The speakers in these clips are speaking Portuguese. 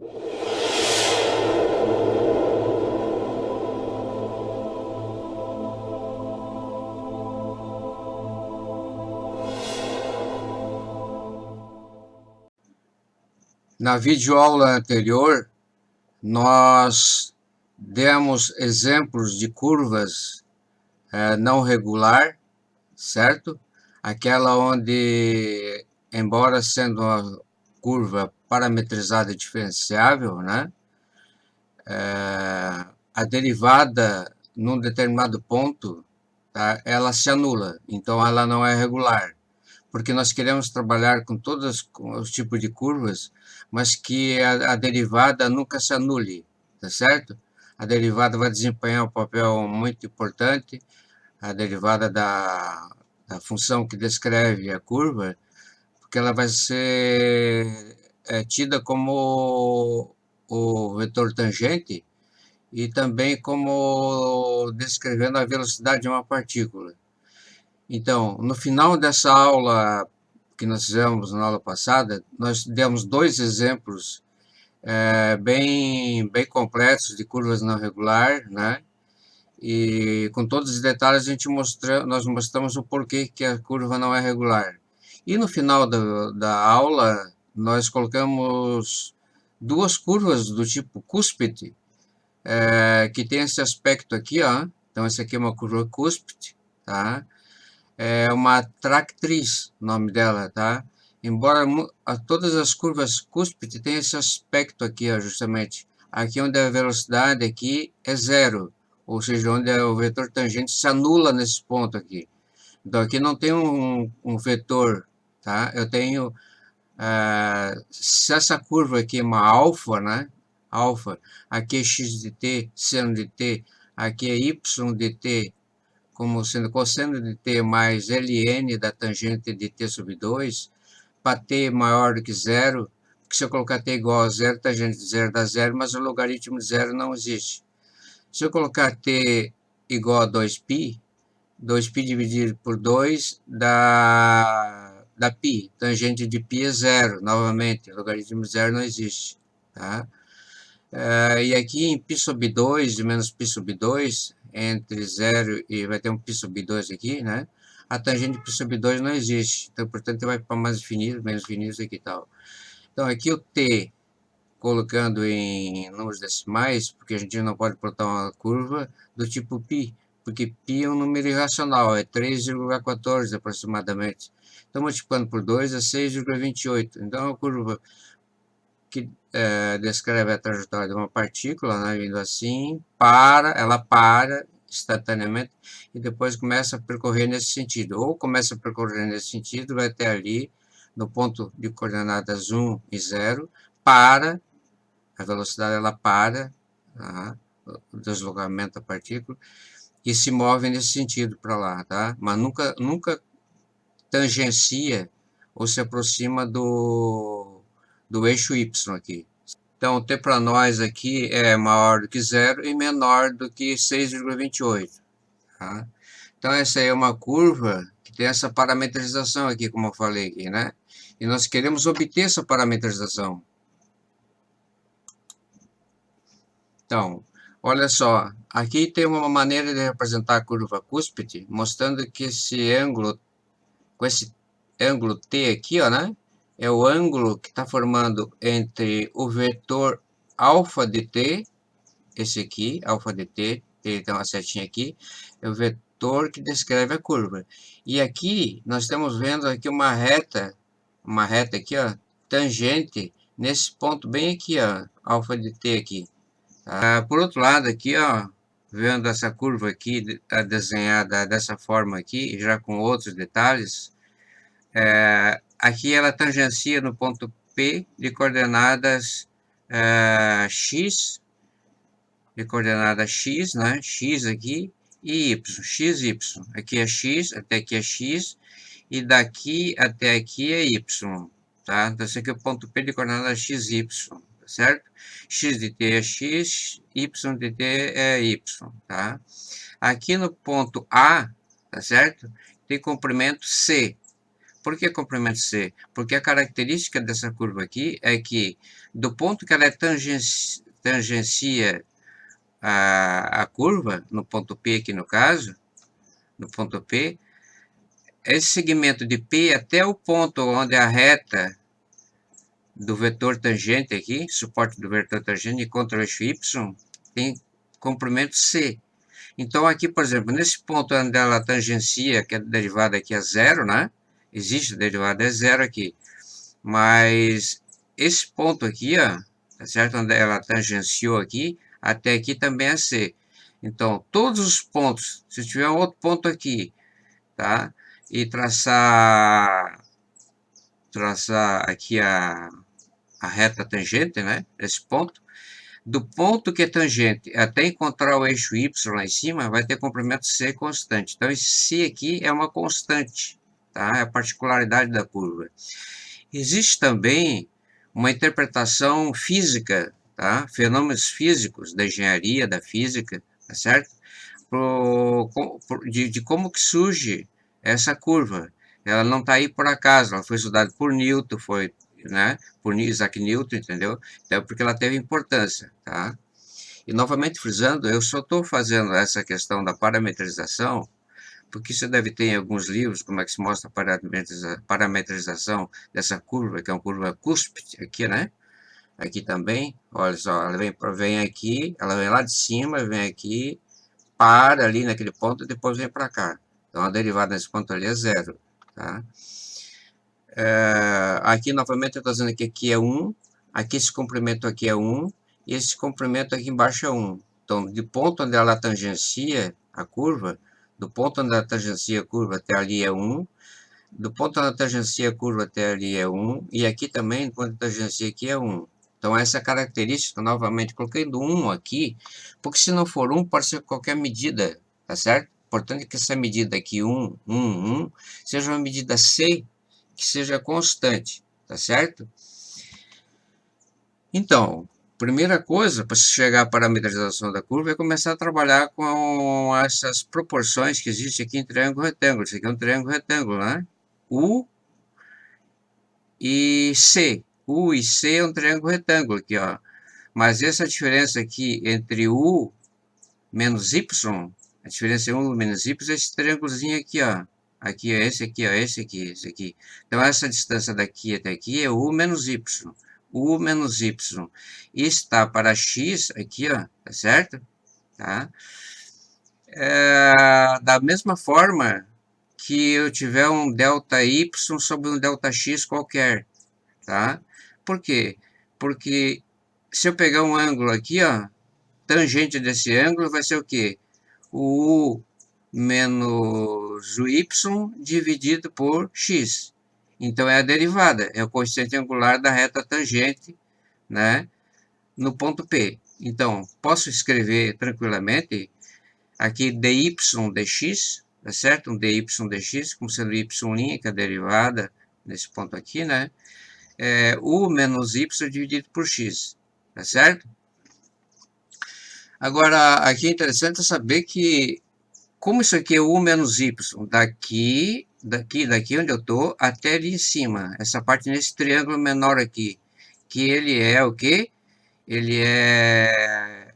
Na videoaula anterior, nós demos exemplos de curvas não regular, certo? Aquela onde, embora sendo uma curva parametrizada e diferenciável, né? A derivada num determinado ponto, tá? Ela se anula, então ela não é regular, porque nós queremos trabalhar com todos os tipos de curvas, mas que a derivada nunca se anule, tá certo? A derivada vai desempenhar um papel muito importante, a derivada da função que descreve a curva, porque ela vai ser tida como o vetor tangente e também como descrevendo a velocidade de uma partícula. Então, no final dessa aula que nós fizemos na aula passada, nós demos dois exemplos bem completos de curvas não regular, né? E com todos os detalhes nós mostramos o porquê que a curva não é regular. E no final da aula, nós colocamos duas curvas do tipo cúspide, que tem esse aspecto aqui, ó. Então, essa aqui é uma curva cúspide, tá? É uma tractriz, o nome dela, tá? Embora todas as curvas cúspide tenham esse aspecto aqui, ó, justamente. Aqui onde a velocidade aqui é zero, ou seja, onde o vetor tangente se anula nesse ponto aqui. Então, aqui não tem um vetor, tá? Eu tenho, se essa curva aqui é uma alfa, né? Alfa, aqui é x de t, seno de t, aqui é y de t, como sendo cosseno de t mais ln da tangente de t sobre 2, para t maior do que zero, porque se eu colocar t igual a zero, tangente de zero dá zero, mas o logaritmo de zero não existe. Se eu colocar t igual a 2π, 2π dividido por 2 dá π, tangente de π é zero, novamente, logaritmo de zero não existe, tá? E aqui em π sobre 2 e menos π sobre 2, entre 0 e vai ter um π sobre 2 aqui, né? A tangente de π sobre 2 não existe, então, portanto, vai para mais infinitos, menos infinitos aqui e tal. Então, aqui o t, colocando em números decimais, porque a gente não pode plotar uma curva do tipo π, porque π é um número irracional, é 3,14 aproximadamente. Então, multiplicando por 2 é 6,28. Então, a curva que descreve a trajetória de uma partícula, né, vindo assim, ela para instantaneamente e depois começa a percorrer nesse sentido. Ou começa a percorrer nesse sentido, vai até ali, no ponto de coordenadas 1 e 0, a velocidade ela para, tá, o deslocamento da partícula, e se move nesse sentido para lá, tá? Mas nunca tangencia ou se aproxima do eixo Y aqui. Então, o t para nós aqui é maior do que zero e menor do que 6,28. Tá? Então, essa aí é uma curva que tem essa parametrização aqui, como eu falei aqui, né? E nós queremos obter essa parametrização. Então, olha só, aqui tem uma maneira de representar a curva cúspide, mostrando que com esse ângulo T aqui, ó, né? É o ângulo que está formando entre o vetor alfa de t, esse aqui, alfa de t, ele tem uma setinha aqui, é o vetor que descreve a curva. E aqui, nós estamos vendo aqui uma reta aqui, ó, tangente, nesse ponto bem aqui, ó, alfa de t aqui. Por outro lado, aqui, ó, vendo essa curva aqui, desenhada dessa forma aqui, já com outros detalhes, aqui ela tangencia no ponto P de coordenadas x, de coordenada x, né? X aqui e y, x, y. Aqui é x, até aqui é x, e daqui até aqui é y, tá? Então, esse aqui é o ponto P de coordenada x, y, tá certo? X de t é x, y de t é y, tá? Aqui no ponto A, tá certo? Tem comprimento c. Por que comprimento C? Porque a característica dessa curva aqui é que, do ponto que ela tangencia a curva, no ponto P aqui no caso, no ponto P, esse segmento de P até o ponto onde a reta do vetor tangente aqui, suporte do vetor tangente contra o eixo Y, tem comprimento C. Então aqui, por exemplo, nesse ponto onde ela tangencia, que a derivada aqui é zero, né? Existe a derivada é zero aqui. Mas esse ponto aqui, ó, tá certo? Onde ela tangenciou aqui, até aqui também é C. Então, todos os pontos, se tiver um outro ponto aqui, tá? E traçar aqui a reta tangente, né? Esse ponto. Do ponto que é tangente até encontrar o eixo Y lá em cima, vai ter comprimento C constante. Então, esse C aqui é uma constante, tá? É a particularidade da curva. Existe também uma interpretação física, tá? Fenômenos físicos da engenharia, da física, tá certo? De como que surge essa curva. Ela não está aí por acaso, ela foi estudada por Newton, foi, né, por Isaac Newton, entendeu? Então, porque ela teve importância, tá? E novamente frisando, eu só estou fazendo essa questão da parametrização, porque você deve ter em alguns livros como é que se mostra a parametrização dessa curva, que é uma curva cúspide aqui, né? Aqui também, olha só, ela vem aqui, ela vem lá de cima, vem aqui, para ali naquele ponto e depois vem para cá. Então, a derivada nesse ponto ali é zero, tá? Aqui, novamente, eu estou dizendo que aqui é 1, aqui esse comprimento aqui é 1, e esse comprimento aqui embaixo é 1. Então, de ponto onde ela tangencia a curva, do ponto onde ela tangencia a curva até ali é 1, do ponto onde ela tangencia a curva até ali é 1, e aqui também, do ponto onde tangencia aqui é 1. Então, essa característica, novamente, coloquei do 1 aqui, porque se não for 1, pode ser qualquer medida, tá certo? Portanto, que essa medida aqui, 1, 1, 1, seja uma medida C, que seja constante, tá certo? Então, primeira coisa, para chegar à parametrização da curva, é começar a trabalhar com essas proporções que existem aqui em triângulo retângulo. Isso aqui é um triângulo retângulo, né? U e C. U e C é um triângulo retângulo aqui, ó. Mas essa diferença aqui entre U menos Y, a diferença é 1 menos Y é esse triângulozinho aqui, ó. Aqui é esse aqui, ó, esse aqui, esse aqui. Então, essa distância daqui até aqui é U menos Y. U menos Y. Está para X aqui, ó, tá certo? Tá? Da mesma forma que eu tiver um delta Y sobre um delta X qualquer, tá? Por quê? Porque se eu pegar um ângulo aqui, ó, tangente desse ângulo vai ser o quê? O U menos o Y dividido por X. Então, é a derivada, é o coeficiente angular da reta tangente, né, no ponto P. Então, posso escrever tranquilamente aqui dy dx, tá certo? Um dy dx, como sendo y', que é a derivada nesse ponto aqui, né? U menos y dividido por x, tá certo? Agora, aqui é interessante saber que, como isso aqui é U menos Y, daqui onde eu estou, até ali em cima, essa parte nesse triângulo menor aqui, que ele é o quê? Ele é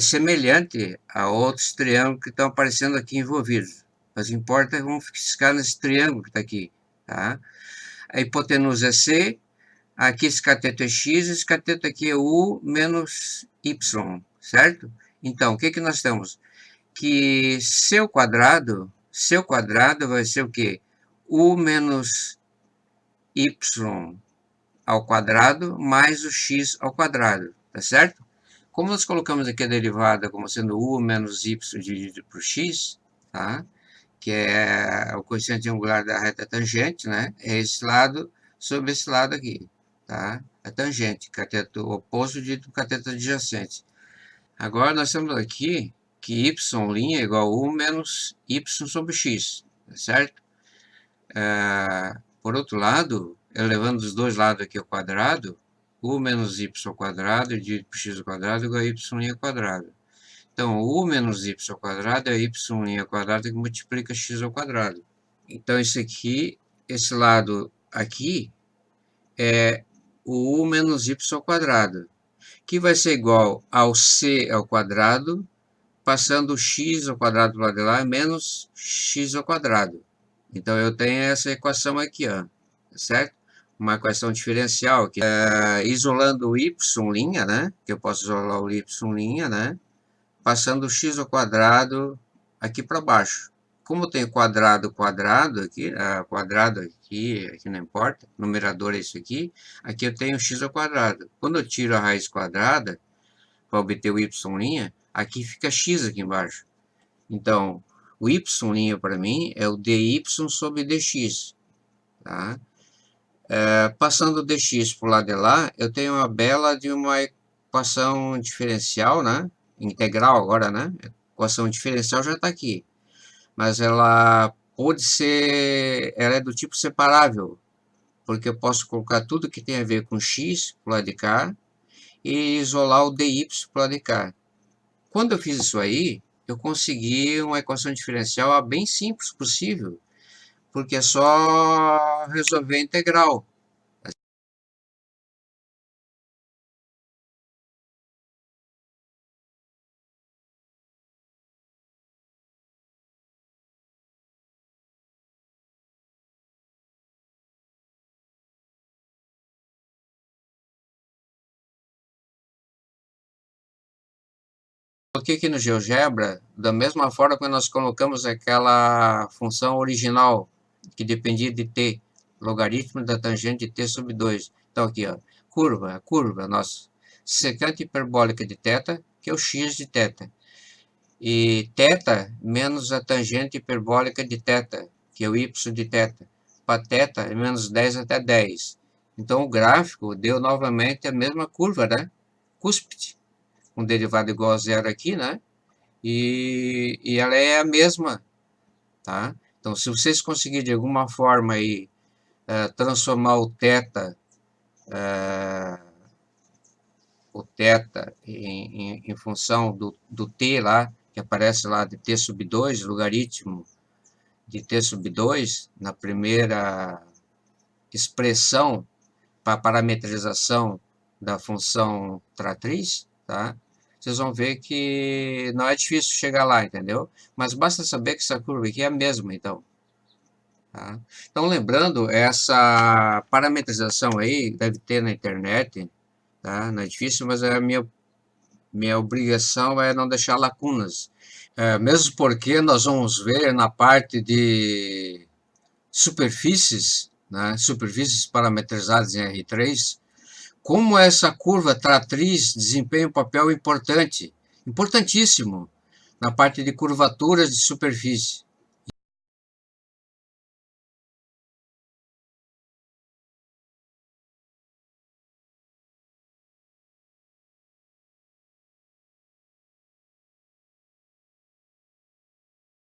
semelhante a outros triângulos que estão aparecendo aqui envolvidos. Mas importa, vamos ficar nesse triângulo que está aqui, tá? A hipotenusa é C, aqui esse cateto é X, esse cateto aqui é U menos Y, certo? Então, o que que nós temos? Que seu quadrado vai ser o quê? U menos Y ao quadrado mais o X ao quadrado, tá certo? Como nós colocamos aqui a derivada como sendo U menos Y dividido por X, tá? Que é o coeficiente angular da reta tangente, né? É esse lado sobre esse lado aqui, tá? A tangente, cateto oposto dividido por cateto adjacente. Agora nós temos aqui que y' é igual a U menos Y sobre X, tá certo? Por outro lado, elevando os dois lados aqui ao quadrado, U menos Y ao quadrado dividido por X ao quadrado é igual a Y' ao quadrado. Então, U menos Y ao quadrado é Y' ao quadrado que multiplica X ao quadrado. Então, isso aqui esse lado aqui é o u menos y ao quadrado, que vai ser igual ao c ao quadrado, passando o x ao quadrado do lado de lá, menos x ao quadrado. Então, eu tenho essa equação aqui, ó, certo? Uma equação diferencial, que isolando o y', né? Que eu posso isolar o y', né? Passando o x ao quadrado aqui para baixo. Como tem quadrado, quadrado aqui, quadrado aqui não importa, numerador é isso aqui eu tenho x ao quadrado. Quando eu tiro a raiz quadrada, para obter o y', aqui fica x aqui embaixo. Então, o y' para mim é o dy sobre dx. Tá? Passando o dx para o lado de lá, eu tenho uma bela de uma equação diferencial, né? Integral agora, né? A equação diferencial já está aqui. Mas ela pode ser, ela é do tipo separável, porque eu posso colocar tudo que tem a ver com x para o lado de cá e isolar o dy para o lado de cá. Quando eu fiz isso aí, eu consegui uma equação diferencial a bem simples possível, porque é só resolver a integral. Coloquei aqui no GeoGebra, da mesma forma que nós colocamos aquela função original, que dependia de t, logaritmo da tangente de t sobre 2. Então aqui, ó, curva, nossa, secante hiperbólica de θ, que é o x de θ. E θ menos a tangente hiperbólica de θ, que é o y de θ. Para θ é menos 10 até 10. Então o gráfico deu novamente a mesma curva, né? Cúspide, um derivado igual a zero aqui, né? E ela é a mesma, tá? Então, se vocês conseguirem de alguma forma aí transformar o θ em função do t lá, que aparece lá de t sub 2, logaritmo de t sub 2, na primeira expressão para parametrização da função tratriz, tá? Vocês vão ver que não é difícil chegar lá, entendeu? Mas basta saber que essa curva aqui é a mesma, então. Tá? Então, lembrando, essa parametrização aí deve ter na internet, tá? Não é difícil, mas a minha obrigação é não deixar lacunas. Mesmo porque nós vamos ver na parte de superfícies, né? Superfícies parametrizadas em R3, como essa curva tratriz desempenha um papel importante, importantíssimo, na parte de curvaturas de superfície.